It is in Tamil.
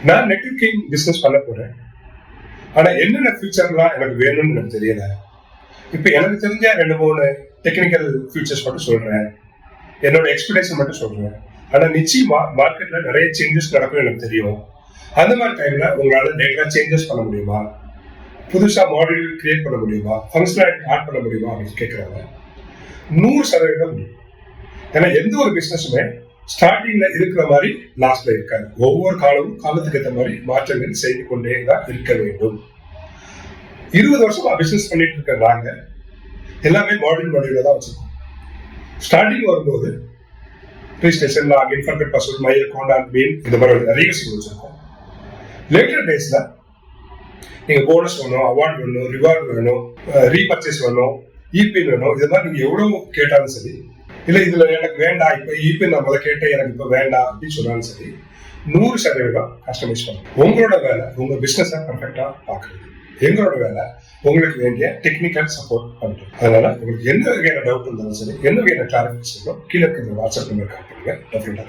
நான் நெட்வொர்க்கிங் பிசினஸ் பண்ண போறேன். ஆனா என்னென்ன ஃபியூச்சர்லாம் எனக்கு வேணும்னு எனக்கு தெரியல. இப்ப எனக்கு தெரிஞ்ச 2-3 டெக்னிக்கல் ஃபியூச்சர்ஸ் மட்டும் சொல்றேன். என்னோட எக்ஸ்பெக்டேஷன் மட்டும் சொல்றேன். ஆனா நிச்சயமா மார்க்கெட்ல நிறைய சேஞ்சஸ் நடக்கும் எனக்கு தெரியும். அந்த மாதிரி டைம்ல உங்களால டேட்டா சேஞ்சஸ் பண்ண முடியுமா, புதுசா மாடியூல் கிரியேட் பண்ண முடியுமா, ஃபங்க்ஷனாலிட்டி ஆட் பண்ண முடியுமா அப்படின்னு கேட்கறாங்க. 100% முடியும். ஏன்னா எந்த ஒரு பிசினஸுமே ஸ்டார்டிங்ல இருக்கிற மாதிரி லாஸ்ட்ல இருக்காது. ஒவ்வொரு காலத்துக்கு ஏற்ற மாதிரி மாற்றங்கள் செய்து கொண்டே தான் இருக்க வேண்டும். 20 வருஷமா பிசினஸ் பண்ணிட்டு இருக்க நாங்க எல்லாமே மாடியூல தான் வச்சிருக்கோம். ஸ்டார்டிங் வரும்போது registration, login, forgot password, my account and mean இந்த மாதிரி நிறைய விஷயம் வச்சிருக்கோம். லேட்டர் டேஸ்ல நீங்க போனஸ் வேணும், அவார்ட் வேணும், ரிவார்ட் வேணும், ரீபர்ச்சேஸ் வேணும், இபின் வேணும், இது மாதிரி நீங்க எவ்வளவு கேட்டாலும் சரி, இல்ல இதுல எனக்கு வேண்டாம், இப்ப இபின் நான் முதல்ல கேட்டேன் எனக்கு இப்ப வேண்டாம் அப்படின்னு சொன்னாலும் சரி, 100% கஸ்டமைஸ் பண்ணும். உங்களோட வேலை உங்க பிசினஸ் பர்ஃபெக்டா பாக்குறது. எங்களோட வேலை உங்களுக்கு வேண்டிய டெக்னிக்கல் சப்போர்ட் பண்றது. அதனால உங்களுக்கு எந்த வகையான டவுட் இருந்தாலும் சரி, எந்த வகையான கிளாரிபிகேஷன் கீழே இருக்கிற வாட்ஸ்அப் நம்பர் கால் பண்ணுங்க. டெஃபினட்டா